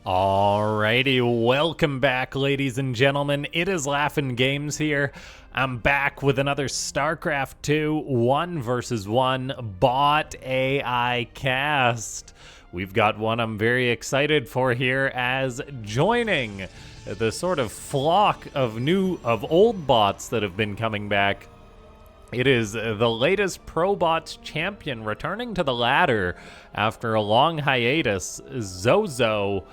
Alrighty, welcome back, ladies and gentlemen. It is LaughNgamez here. I'm back with another Starcraft 2 1 versus 1 bot AI cast. We've got one I'm very excited for here, as joining the sort of flock of old bots that have been coming back. It is the latest ProBots champion returning to the ladder after a long hiatus, Zozo.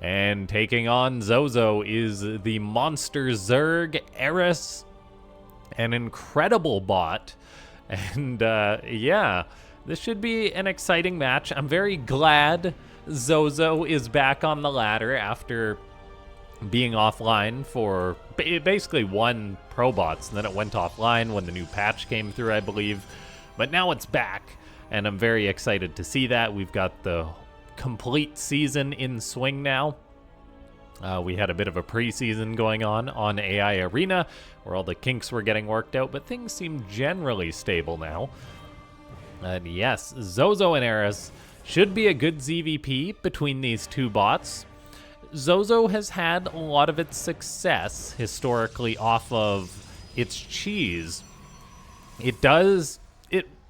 And taking on Zozo is the monster Zerg, Eris, an incredible bot. And yeah, this should be an exciting match. I'm very glad Zozo is back on the ladder after being offline for basically one ProBots, and then it went offline when the new patch came through, I believe. But now it's back, and I'm very excited to see that. We've got the complete season in swing now. We had a bit of a preseason going on AI Arena, where all the kinks were getting worked out, but things seem generally stable now. And yes, Zozo and Eris should be a good ZVP between these two bots. Zozo has had a lot of its success historically off of its cheese. It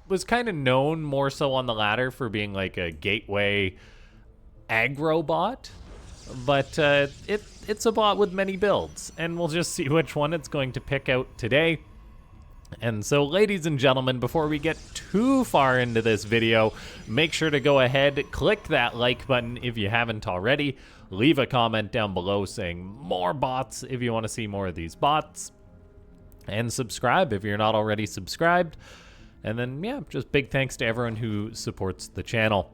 was kind of known more so on the ladder for being like a gateway aggro bot, but it's a bot with many builds, and we'll just see which one it's going to pick out today. And so, ladies and gentlemen, before we get too far into this video, make sure to go ahead, click that like button if you haven't already, leave a comment down below saying more bots if you want to see more of these bots, and subscribe if you're not already subscribed. And then, yeah, just big thanks to everyone who supports the channel.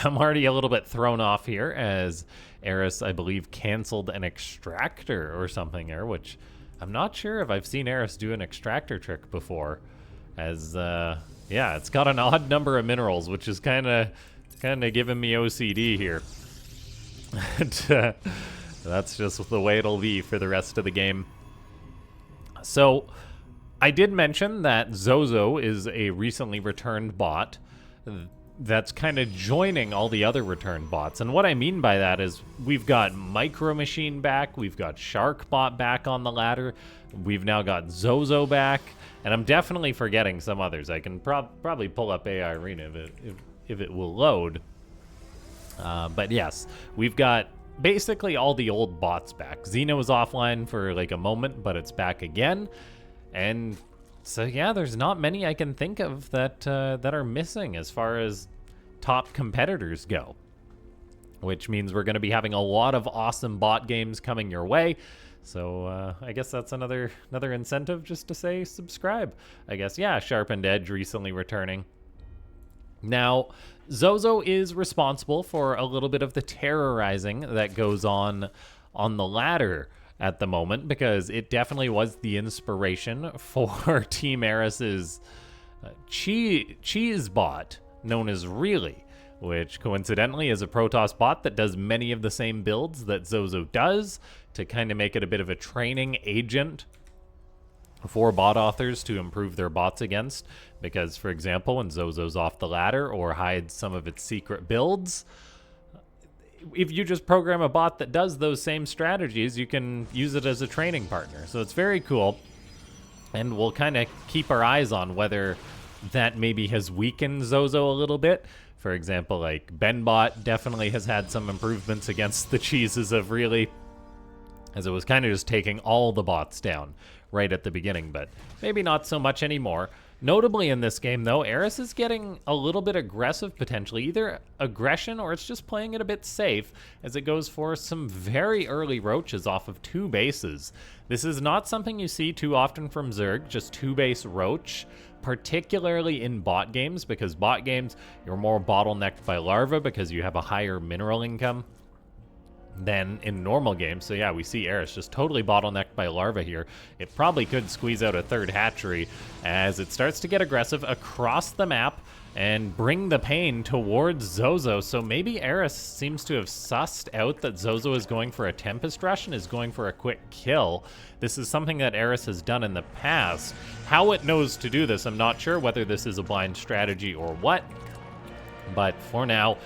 I'm already a little bit thrown off here, as Eris, I believe, canceled an extractor or something there, which I'm not sure if I've seen Eris do an extractor trick before, as, yeah, it's got an odd number of minerals, which is kind of giving me OCD here. That's just the way it'll be for the rest of the game. So, I did mention that Zozo is a recently returned bot that's kind of joining all the other returned bots. And what I mean by that is we've got Micro Machine back, we've got Sharkbot back on the ladder, we've now got Zozo back, and I'm definitely forgetting some others. I can probably pull up AI Arena if it will load. But yes, we've got basically all the old bots back. Xeno was offline for like a moment, but it's back again. And so yeah, there's not many I can think of that are missing as far as top competitors go, which means we're going to be having a lot of awesome bot games coming your way. So I guess that's another incentive just to say subscribe. I guess, yeah, Sharpened Edge recently returning. Now, Zozo is responsible for a little bit of the terrorizing that goes on the ladder at the moment, because it definitely was the inspiration for Team Eris's cheese bot known as Really, which coincidentally is a Protoss bot that does many of the same builds that Zozo does, to kind of make it a bit of a training agent for bot authors to improve their bots against. Because, for example, when Zozo's off the ladder or hides some of its secret builds, if you just program a bot that does those same strategies, you can use it as a training partner. So it's very cool, and we'll kind of keep our eyes on whether that maybe has weakened Zozo a little bit. For example, like Benbot definitely has had some improvements against the cheeses of Really, as it was kind of just taking all the bots down right at the beginning, but maybe not so much anymore. Notably in this game, though, Eris is getting a little bit aggressive, potentially. Either aggression or it's just playing it a bit safe, as it goes for some very early roaches off of 2 bases. This is not something you see too often from Zerg, just 2-base roach, particularly in bot games, because bot games, you're more bottlenecked by larva because you have a higher mineral income than in normal games. So yeah, we see Eris just totally bottlenecked by larva here. It probably could squeeze out a 3rd hatchery as it starts to get aggressive across the map and bring the pain towards Zozo. So maybe Eris seems to have sussed out that Zozo is going for a Tempest rush and is going for a quick kill. This is something that Eris has done in the past. How it knows to do this, I'm not sure, whether this is a blind strategy or what. But for now,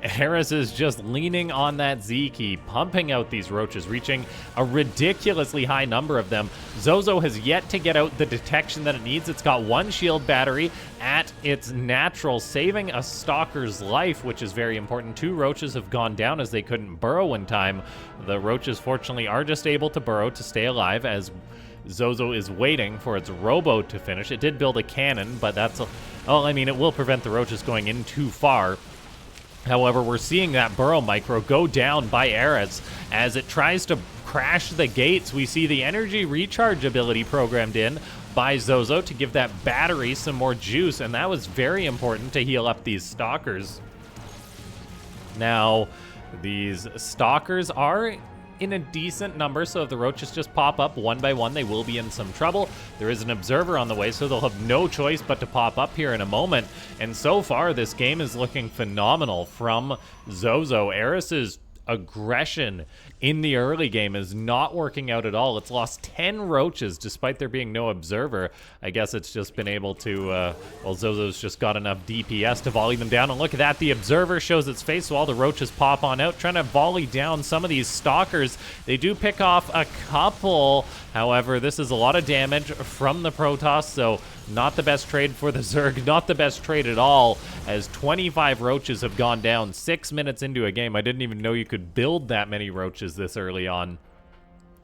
Eris is just leaning on that Z key, pumping out these roaches, reaching a ridiculously high number of them. Zozo has yet to get out the detection that it needs. It's got one shield battery at its natural, saving a stalker's life, which is very important. 2 roaches have gone down as they couldn't burrow in time. The roaches, fortunately, are just able to burrow to stay alive as Zozo is waiting for its robo to finish. It did build a cannon, but that's, well, I mean, it will prevent the roaches going in too far. However, we're seeing that burrow micro go down by Eris as it tries to crash the gates. We see the energy recharge ability programmed in by Zozo to give that battery some more juice, and that was very important to heal up these stalkers. Now, these stalkers are in a decent number, so if the roaches just pop up one by one, they will be in some trouble. There is an observer on the way, so they'll have no choice but to pop up here in a moment. And so far, this game is looking phenomenal from Zozo. Eris's aggression in the early game is not working out at all. It's lost 10 roaches despite there being no observer. I guess it's just been able to, well, Zozo's just got enough DPS to volley them down. And look at that, the observer shows its face, so all the roaches pop on out, trying to volley down some of these stalkers. They do pick off a couple. However, this is a lot of damage from the Protoss, so not the best trade for the Zerg, not the best trade at all, as 25 roaches have gone down 6 minutes into a game. I didn't even know you could build that many roaches this early on.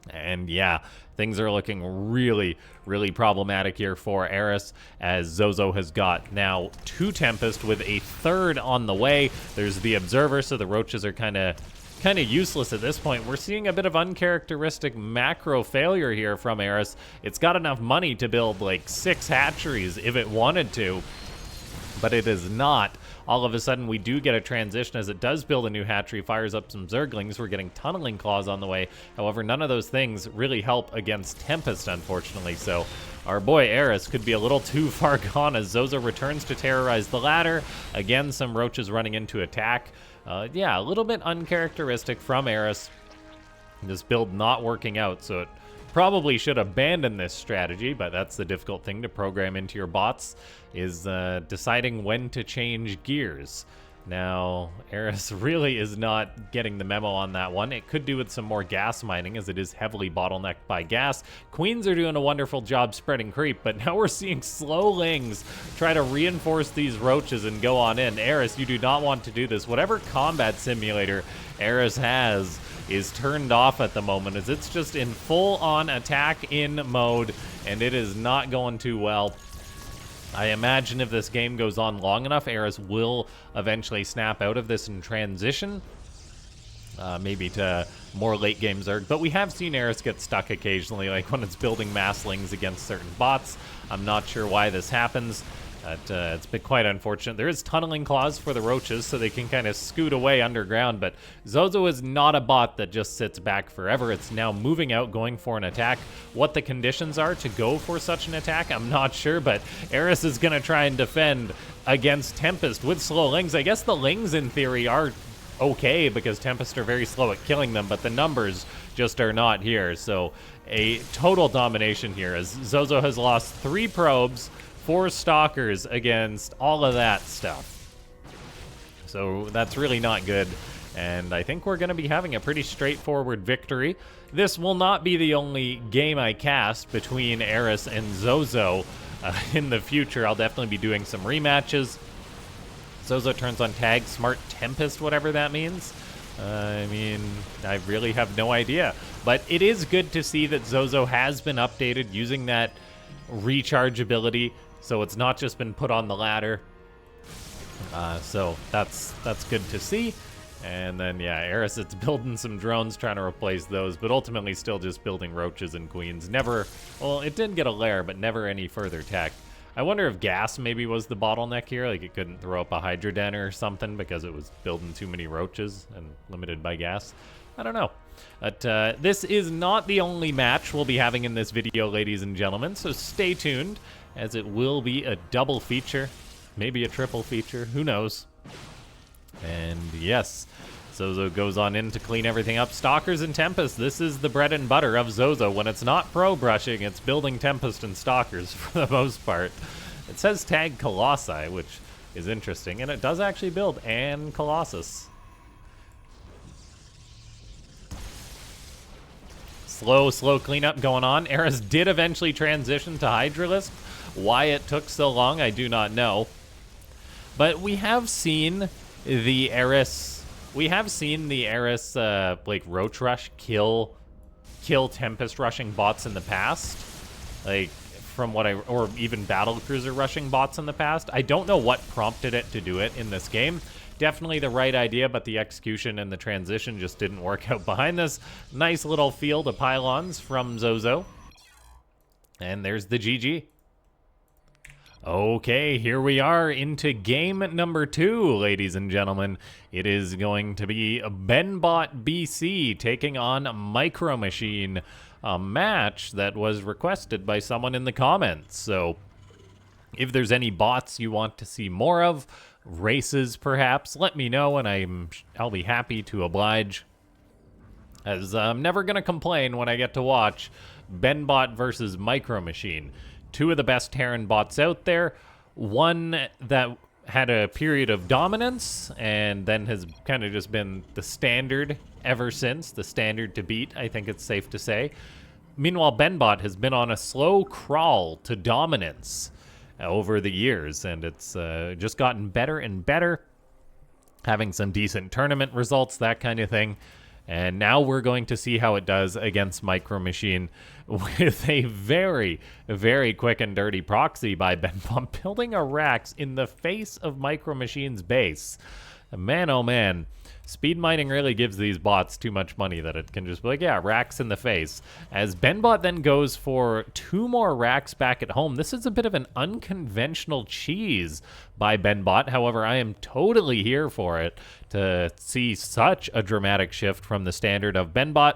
And yeah, things are looking really, really problematic here for Eris, as Zozo has got now 2 Tempest with a 3rd on the way. There's the Observer, so the roaches are kind of useless at this point. We're seeing a bit of uncharacteristic macro failure here from Eris. It's got enough money to build like 6 hatcheries if it wanted to, but it is not. All of a sudden, we do get a transition as it does build a new hatchery, fires up some Zerglings. We're getting tunneling claws on the way. However, none of those things really help against Tempest, unfortunately. So our boy Eris could be a little too far gone as Zozo returns to terrorize the ladder. Again, some roaches running into attack. Yeah, a little bit uncharacteristic from Eris. This build not working out, so it probably should abandon this strategy, but that's the difficult thing to program into your bots, is deciding when to change gears. Now, Eris really is not getting the memo on that one. It could do with some more gas mining, as it is heavily bottlenecked by gas. Queens are doing a wonderful job spreading creep, but now we're seeing slowlings try to reinforce these roaches and go on in. Eris, you do not want to do this. Whatever combat simulator Eris has is turned off at the moment, as it's just in full-on attack-in mode, and it is not going too well. I imagine if this game goes on long enough, Eris will eventually snap out of this and transition, maybe to more late game Zerg. But we have seen Eris get stuck occasionally, like when it's building masslings against certain bots. I'm not sure why this happens. It's been quite unfortunate. There is tunneling claws for the roaches, so they can kind of scoot away underground, but Zozo is not a bot that just sits back forever. It's now moving out, going for an attack. What the conditions are to go for such an attack, I'm not sure, but Eris is going to try and defend against Tempest with slow lings. I guess the lings, in theory, are okay, because Tempest are very slow at killing them, but the numbers just are not here. So a total domination here, as Zozo has lost 3 probes, 4 stalkers against all of that stuff. So that's really not good, and I think we're going to be having a pretty straightforward victory. This will not be the only game I cast between Eris and Zozo in the future. I'll definitely be doing some rematches. Zozo turns on tag Smart Tempest, whatever that means. I mean, I really have no idea. But it is good to see that Zozo has been updated using that recharge ability, so it's not just been put on the ladder. So that's good to see. And then, yeah, Eris, it's building some drones, trying to replace those, but ultimately still just building roaches and queens. Never, well, it did get a lair, but never any further tech. I wonder if gas maybe was the bottleneck here, like it couldn't throw up a Hydra Den or something because it was building too many roaches and limited by gas. I don't know. But this is not the only match we'll be having in this video, ladies and gentlemen, so stay tuned, as it will be a double feature, maybe a triple feature, who knows. And yes, Zozo goes on in to clean everything up. Stalkers and Tempest, this is the bread and butter of Zozo. When it's not pro brushing, it's building Tempest and Stalkers for the most part. It says tag Colossi, which is interesting. And it does actually build and Colossus. Slow cleanup going on. Eris did eventually transition to Hydralisk. Why it took so long, I do not know. But we have seen the Eris... like, Roach Rush kill Tempest rushing bots in the past. Like, from what or even Battlecruiser rushing bots in the past. I don't know what prompted it to do it in this game. Definitely the right idea, but the execution and the transition just didn't work out behind this. Nice little field of pylons from Zozo. And there's the GG. Okay, here we are into game number 2, ladies and gentlemen. It is going to be Benbot BC taking on Micro Machine, a match that was requested by someone in the comments. So if there's any bots you want to see more of, races perhaps, let me know and I'll be happy to oblige. As I'm never going to complain when I get to watch Benbot versus Micro Machine. Two of the best Terran bots out there. One that had a period of dominance and then has kind of just been the standard ever since. The standard to beat, I think it's safe to say. Meanwhile, Benbot has been on a slow crawl to dominance over the years, and it's just gotten better and better, having some decent tournament results, that kind of thing. And now we're going to see how it does against Micro Machine with a very, very quick and dirty proxy by Benbot, building a Rax in the face of Micro Machine's base. Man, oh man. Speed mining really gives these bots too much money that it can just be like, yeah, Rax in the face. As Benbot then goes for 2 more Rax back at home. This is a bit of an unconventional cheese by Benbot. However, I am totally here for it to see such a dramatic shift from the standard of Benbot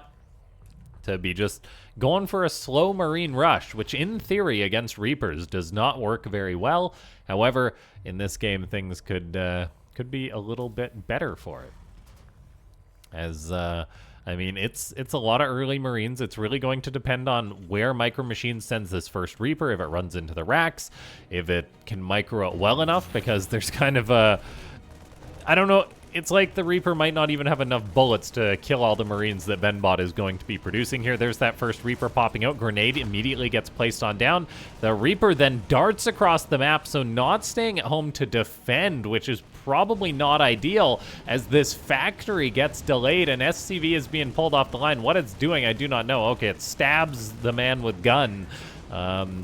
to be just going for a slow Marine rush, which in theory against Reapers does not work very well. However, in this game, things could be a little bit better for it. As, I mean, it's a lot of early Marines. It's really going to depend on where Micro Machine sends this first Reaper, if it runs into the Rax, if it can micro it well enough, because there's kind of a... I don't know... It's like the Reaper might not even have enough bullets to kill all the Marines that Benbot is going to be producing here. There's that first Reaper popping out. Grenade immediately gets placed on down. The Reaper then darts across the map, so not staying at home to defend, which is probably not ideal, as this factory gets delayed and SCV is being pulled off the line. What it's doing, I do not know. Okay, it stabs the man with gun.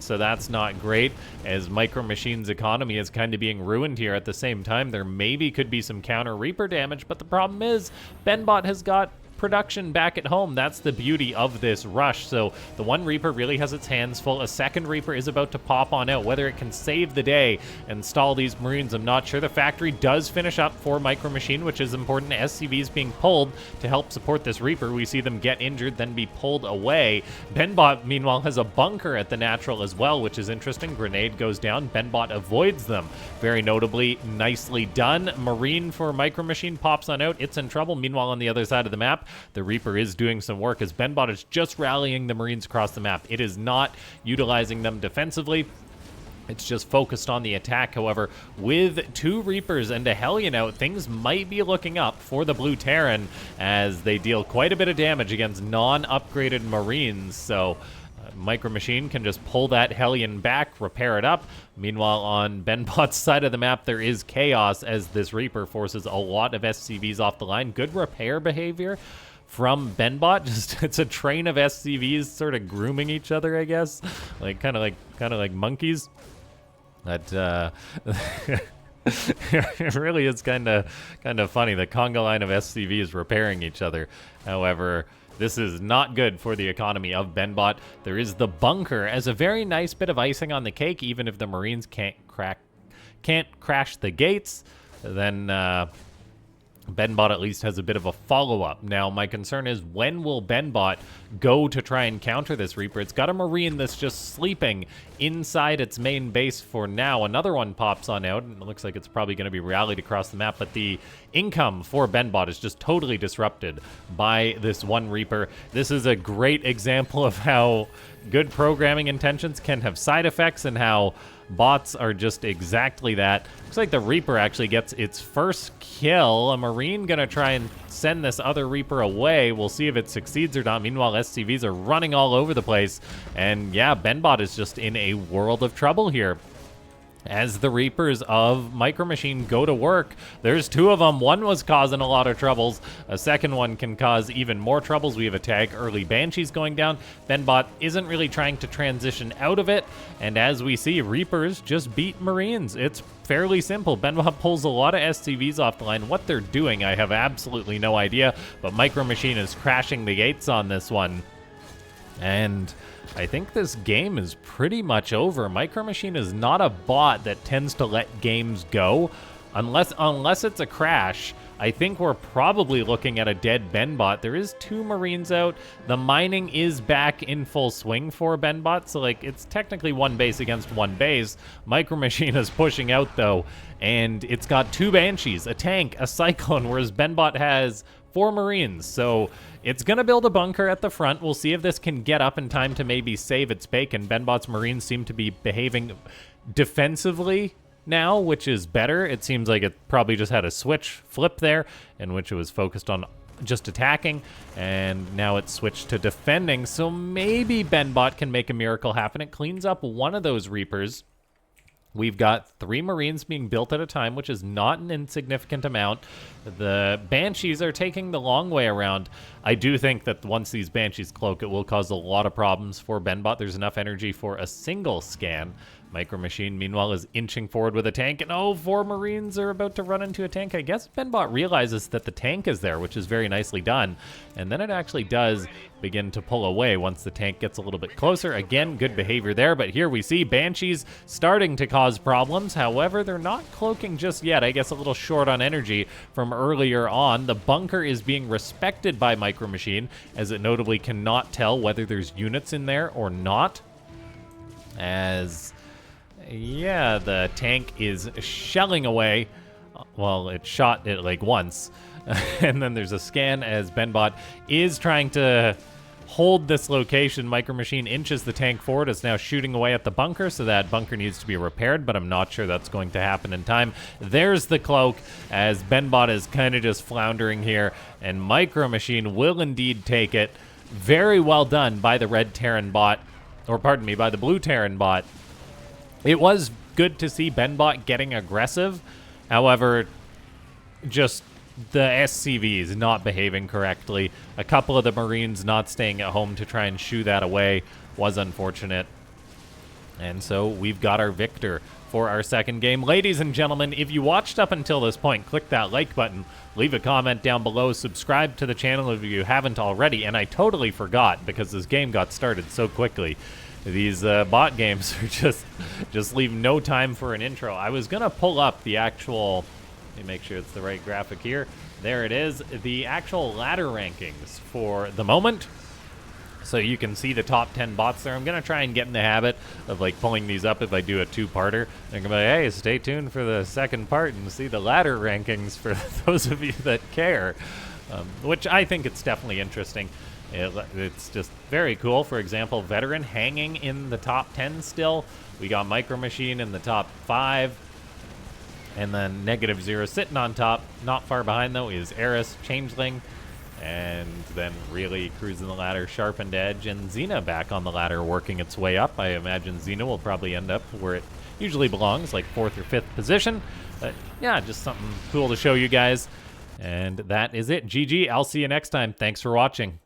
So that's not great, as Micro Machine's economy is kind of being ruined here. At the same time, there maybe could be some counter Reaper damage, but the problem is Benbot has got production back at home. That's the beauty of this rush. So the one Reaper really has its hands full. A second Reaper is about to pop on out. Whether it can save the day and stall these Marines, I'm not sure. The factory does finish up for Micro Machine, which is important. SCVs being pulled to help support this Reaper. We see them get injured, then be pulled away. Benbot, meanwhile, has a bunker at the natural as well, which is interesting. Grenade goes down. Benbot avoids them. Very notably, nicely done. Marine for Micro Machine pops on out. It's in trouble. Meanwhile, on the other side of the map, the Reaper is doing some work as Benbot is just rallying the Marines across the map. It is not utilizing them defensively. It's just focused on the attack. However, with 2 Reapers and a Hellion out, things might be looking up for the Blue Terran as they deal quite a bit of damage against non-upgraded Marines. So Micro Machine can just pull that Hellion back, repair it up. Meanwhile, on Benbot's side of the map, there is chaos as this Reaper forces a lot of SCVs off the line. Good repair behavior from Benbot. Just it's a train of SCVs sort of grooming each other, I guess, like kind of like monkeys. That it really is kind of funny. The conga line of SCVs repairing each other. However, this is not good for the economy of Benbot. There is the bunker as a very nice bit of icing on the cake, even if the Marines can't crash the gates. Then Benbot at least has a bit of a follow-up. Now, my concern is, when will Benbot go to try and counter this Reaper? It's got a Marine that's just sleeping inside its main base for now. Another one pops on out, and it looks like it's probably going to be rallied across the map, but the income for Benbot is just totally disrupted by this one Reaper. This is a great example of how good programming intentions can have side effects, and how Bots are just exactly that. Looks like the Reaper actually gets its first kill. A Marine gonna try and send this other Reaper away. We'll see if it succeeds or not. Meanwhile, SCVs are running all over the place. And yeah, Benbot is just in a world of trouble here. As the Reapers of Micro Machine go to work, there's two of them. One was causing a lot of troubles. A second one can cause even more troubles. We have a tag early Banshees going down. Benbot isn't really trying to transition out of it. And as we see, Reapers just beat Marines. It's fairly simple. Benbot pulls a lot of SCVs off the line. What they're doing, I have absolutely no idea. But Micro Machine is crashing the gates on this one. And I think this game is pretty much over. Micro Machine is not a bot that tends to let games go. Unless it's a crash, I think we're probably looking at a dead Benbot. There is 2 Marines out. The mining is back in full swing for Benbot, so like it's technically 1 base against 1 base. Micro Machine is pushing out though, and it's got 2 Banshees, a tank, a Cyclone, whereas Benbot has 4 Marines. So it's going to build a bunker at the front. We'll see if this can get up in time to maybe save its bacon. Benbot's Marines seem to be behaving defensively now, which is better. It seems like it probably just had a switch flip there, in which it was focused on just attacking, and now it's switched to defending. So maybe Benbot can make a miracle happen. It cleans up one of those Reapers. We've got 3 Marines being built at a time, which is not an insignificant amount. The Banshees are taking the long way around. I do think that once these Banshees cloak, it will cause a lot of problems for Benbot. There's enough energy for a single scan. Micro Machine, meanwhile, is inching forward with a tank, and oh, 4 Marines are about to run into a tank. I guess Benbot realizes that the tank is there, which is very nicely done, and then it actually does begin to pull away once the tank gets a little bit closer. Again, good behavior there, but here we see Banshees starting to cause problems. However, they're not cloaking just yet. I guess a little short on energy from earlier on. The bunker is being respected by Micro Machine, as it notably cannot tell whether there's units in there or not, as yeah, the tank is shelling away. Well, it shot it like once. And then there's a scan as Benbot is trying to hold this location. Micro Machine inches the tank forward. It's now shooting away at the bunker, so that bunker needs to be repaired, but I'm not sure that's going to happen in time. There's the cloak, as Benbot is kind of just floundering here, and Micro Machine will indeed take it. Very well done by the red Terran bot, or pardon me, by the blue Terran bot. It was good to see Benbot getting aggressive. However, just the SCVs not behaving correctly. A couple of the Marines not staying at home to try and shoo that away was unfortunate. And so we've got our victor for our second game. Ladies and gentlemen, if you watched up until this point, click that like button, leave a comment down below, subscribe to the channel if you haven't already, and I totally forgot because this game got started so quickly. These bot games are just leave no time for an intro. I was gonna pull up the actual, let me make sure it's the right graphic here. There it is, the actual ladder rankings for the moment. So you can see the top 10 bots there. I'm gonna try and get in the habit of like pulling these up if I do a 2-parter. I'm gonna be like, hey, stay tuned for the second part and see the ladder rankings for those of you that care. Which I think it's definitely interesting. It's just very cool. For example, Veteran hanging in the top 10 still. We got Micro Machine in the top 5. And then -0 sitting on top. Not far behind, though, is Eris, Changeling. And then really cruising the ladder, Sharpened Edge, and Xena back on the ladder working its way up. I imagine Xena will probably end up where it usually belongs, like 4th or 5th position. But yeah, just something cool to show you guys. And that is it. GG. I'll see you next time. Thanks for watching.